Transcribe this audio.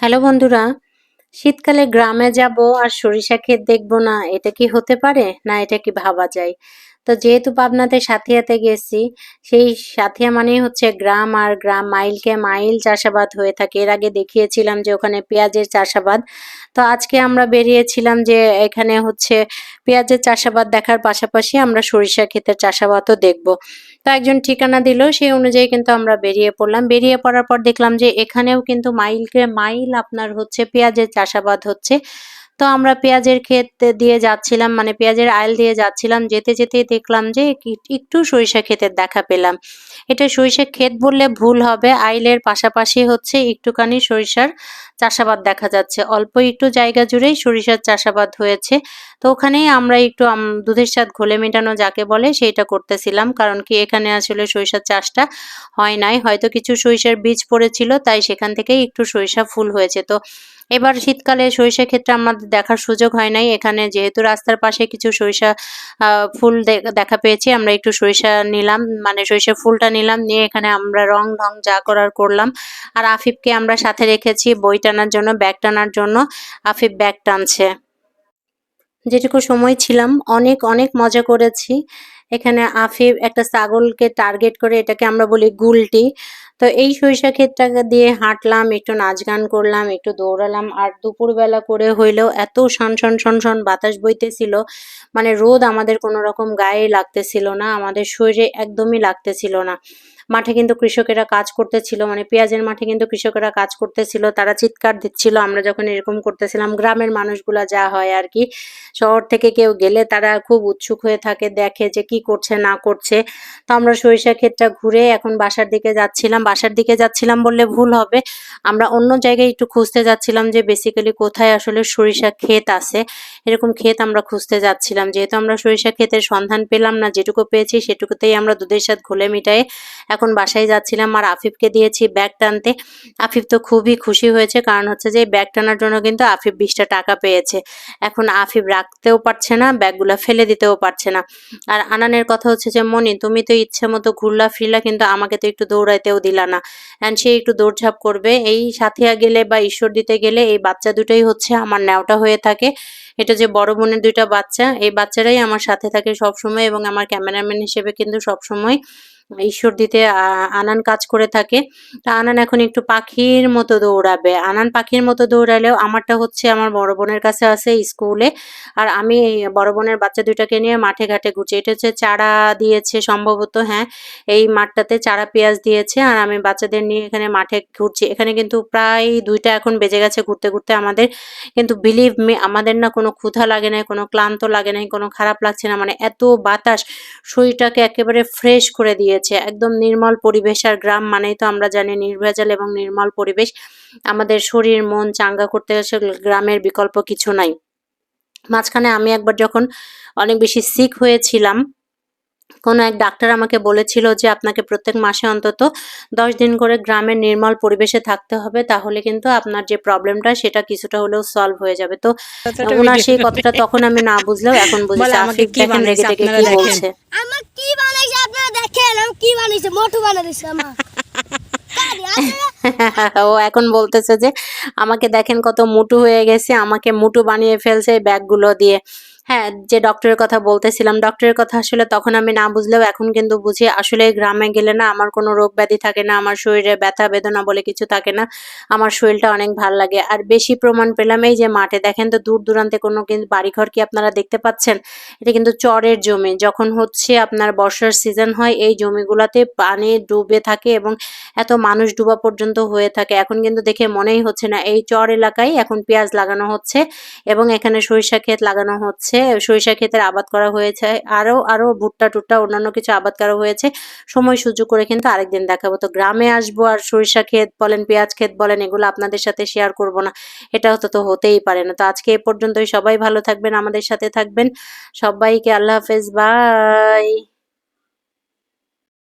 Hello বন্ধুরা, শীতকালে গ্রামে যাব আর সরিষা ক্ষেত দেখবো না, এটা কি হতে পারে? না এটা কি ভাবা যায়? তো যেহেতু পাবনাতে সাথিয়াতে গেছি, সেই সাথিয়া মানেই হচ্ছে গ্রাম, আর গ্রাম মাইলকে মাইল চাষাবাদ হয়ে থাকে। এর আগে দেখিয়েছিলাম যে ওখানে পেঁয়াজের চাষাবাদ। তো আজকে আমরা বেরিয়েছিলাম যে এখানে হচ্ছে পেঁয়াজের চাষাবাদ দেখার পাশাপাশি আমরা সরিষা ক্ষেতের চাষাবাদও দেখবো। তো একজন ঠিকানা দিল, সেই অনুযায়ী কিন্তু আমরা বেরিয়ে পড়লাম। বেরিয়ে পড়ার পর দেখলাম যে এখানেও কিন্তু মাইলকে মাইল আপনার হচ্ছে পেঁয়াজের চাষাবাদ হচ্ছে। তো আমরা পেঁয়াজের ক্ষেত দিয়ে যাচ্ছিলাম, মানে পেঁয়াজের আইল দিয়ে যাচ্ছিলাম। যেতে যেতেই দেখলাম যে একটু সরিষা ক্ষেতের দেখা পেলাম। এটা সরিষা ক্ষেত বললে ভুল হবে, আইলের পাশাপাশি হচ্ছে একটুখানি সরিষার চাষাবাদ দেখা যাচ্ছে। অল্প একটু জায়গা জুড়েই সরিষার চাষাবাদ হয়েছে। তো ওখানেই আমরা একটু দুধের স্বাদ ঘোলে মেটানো যাকে বলে সেইটা করতেছিলাম। কারণ কি এখানে আসলে সরিষার চাষটা হয় নাই। হয়তো কিছু সরিষার বীজ পড়েছিল, তাই সেখান থেকেই একটু সরিষা ফুল হয়েছে। তো এবার শীতকালে সরিষা ক্ষেতটা আমাদের দেখার সুযোগ হয় নাই। এখানে যেহেতু রাস্তার পাশে কিছু সরিষা ফুল দেখা পেয়েছি, আমরা একটু সরিষা নিলাম, মানে সরিষার ফুলটা নিলাম, নিয়ে এখানে আমরা রং-ঢং যা করার করলাম। আর আফিফকে আমরা সাথে রেখেছি বই টানার জন্য, ব্যাগ টানার জন্য। আফিফ ব্যাগ টানছে। যেটুকু সময় ছিলাম অনেক অনেক মজা করেছি। এখানে আফিফ একটা ছাগলকে টার্গেট করে, এটাকে আমরা বলি গুলটি। তো এই সরিষা ক্ষেতটাকে দিয়ে হাঁটলাম, একটু নাচ গান করলাম, একটু দৌড়ালাম। আর দুপুরবেলা করে হইলেও এত সনসন বাতাস বইতেছিল, মানে রোদ আমাদের কোনো রকম গায়ে লাগতেছিল না, আমাদের শরীরে একদমই লাগতেছিল না। মাঠে কিন্তু কৃষকেরা কাজ করতেছিল, মানে পেঁয়াজের মাঠে কিন্তু কৃষকেরা কাজ করতেছিল, তারা চিৎকার দিচ্ছিল আমরা যখন এরকম করতেছিলাম। গ্রামের মানুষগুলা যা হয় আর কি, শহর থেকে কেউ গেলে তারা খুব উৎসুক হয়ে থাকে, দেখে যে কি করছে না করছে। তো আমরা সরিষা ক্ষেতটা ঘুরে এখন বাসার দিকে যাচ্ছিলাম। বাসার দিকে যাচ্ছিলাম বললে ভুল হবে, আমরা অন্য জায়গায় একটু খুঁজতে যাচ্ছিলাম যে বেসিক্যালি কোথায় আসলে সরিষা ক্ষেত আছে, এরকম ক্ষেত আমরা খুঁজতে যাচ্ছিলাম। যেহেতু আমরা সরিষা ক্ষেতের সন্ধান পেলাম না, যেটুকু পেয়েছি সেটুকুতেই আমরা দুধের সাথে ঘোলে মিটায়ে এখন বাসায় যাচ্ছিলাম। আর আফিফকে দিয়েছি ব্যাগ টানতে। আফিফ তো খুবই খুশি হয়েছে, কারণ হচ্ছে যে ব্যাগ টানার জন্য কিন্তু আফিফ 20টা টাকা পেয়েছে। এখন আফিফ রাখতেও পারছে না, ব্যাগগুলা ফেলে দিতেও পারছে না। আর আনানের কথা হচ্ছে যে, মনি তুমি তো ইচ্ছে মতো ঘুরলা ফিরলা, কিন্তু আমাকে তো একটু দৌড়াইতেও দিলা না। অ্যান্ড সে একটু দৌড়ঝাঁপ করবে। এই সাথিয়া গেলে বা ঈশ্বর দিতে গেলে এই বাচ্চা দুটোই হচ্ছে আমার ন্যাওটা হয়ে থাকে। এটা যে বড় বোনের 2টা বাচ্চা, এই বাচ্চারাই আমার সাথে থাকে সবসময়, এবং আমার ক্যামেরাম্যান হিসেবে কিন্তু সবসময় ঈশ্বর দিতে আনান কাজ করে থাকে। তা আনান এখন একটু পাখির মতো দৌড়াবে। আনান পাখির মতো দৌড়ালেও আমারটা হচ্ছে আমার বড় বোনের কাছে আছে স্কুলে। আর আমি এই বড় বোনের বাচ্চা 2টাকে নিয়ে মাঠে ঘাটে ঘুরছি। এটা হচ্ছে চারা দিয়েছে সম্ভবত, হ্যাঁ, এই মাঠটাতে চারা পেঁয়াজ দিয়েছে। আর আমি বাচ্চাদের নিয়ে এখানে মাঠে ঘুরছি। এখানে কিন্তু প্রায় 2টা এখন বেজে গেছে ঘুরতে ঘুরতে আমাদের। কিন্তু বিলিভ মি, আমাদের না কোনো ক্ষুধা লাগে নাই, কোনো ক্লান্ত লাগে নাই, কোনো খারাপ লাগছে না। মানে এত বাতাস শরীরটাকে একেবারে ফ্রেশ করে দিয়েছে। একদম নির্মল পরিবেশ, আর গ্রাম মানেই তো আমরা জানি নির্ভেজাল এবং নির্মল পরিবেশ। আমাদের শরীর মন চাঙ্গা করতে আসলে গ্রামের বিকল্প কিছু নাই। মাঝখানে আমি একবার যখন অনেক বেশি সিক হয়েছিলাম, কোনো এক ডাক্তার আমাকে বলেছিল যে আপনাকে প্রত্যেক মাসে অন্তত 10 দিন করে গ্রামের নির্মল পরিবেশে থাকতে হবে, তাহলে কিন্তু আপনার যে প্রবলেমটা সেটা কিছুটা হলেও সলভ হয়ে যাবে। তো কথাটা উনার ভিডিও সেই করে কথাটা তখন আমি না বুঝলেও এখন বলে বুঝেছি। আমাকে আফিফ কি দেখেন রেগে বানাইছে টেগে আপনারা কি দেখেন। বলছে। আমার কি বানাইছে আপনারা দেখেন, আমি কি বানাইছে, মোটু বানাইছে আমার কারি আপনারা। ও এখন বলতেছে যে আমাকে দেখেন কত মোটু হয়ে গেছে, আমাকে মোটু বানিয়ে ফেলছে এই ব্যাগগুলো দিয়ে। হ্যাঁ, যে ডক্টরের কথা বলতেছিলাম, ডক্টরের কথা আসলে তখন আমি না বুঝলেও এখন কিন্তু বুঝি। আসলে গ্রামে গেলে না আমার কোনো রোগ ব্যাধি থাকে না, আমার শরীরে ব্যথা বেদনা বলে কিছু থাকে না। আমার শরীরটা অনেক ভাল লাগে। আর বেশি প্রমাণ পেলাম এই যে মাঠে, দেখেন তো দূর দূরান্তে কোনো কিন্তু বাড়িঘর কি আপনারা দেখতে পাচ্ছেন? এটা কিন্তু চরের জমি। যখন হচ্ছে আপনার বর্ষার সিজন হয়, এই জমিগুলাতে পানি ডুবে থাকে এবং এত মানুষ ডুবা পর্যন্ত হয়ে থাকে। এখন কিন্তু দেখে মনেই হচ্ছে না এই চর এলাকায় এখন পেঁয়াজ লাগানো হচ্ছে এবং এখানে সরিষা ক্ষেত লাগানো হচ্ছে। সরিষা ক্ষেতের আবাদ করা হয়েছে। আরো ভুট্টা-টুট্টা অন্যান্য কিছু আবাদ করা হয়েছে। সময় সুযোগ করে কিন্তু আরেকদিন দেখাবো। তো গ্রামে আসবো আর সরিষা ক্ষেত বলেন, পেঁয়াজ ক্ষেত বলেন, এগুলো আপনাদের সাথে শেয়ার করব না। এটা তো হতেই পারে না। তো আজকে এ পর্যন্তই। সবাই ভালো থাকবেন, আমাদের সাথে থাকবেন। সবাইকে আল্লাহ হাফেজ। বাই।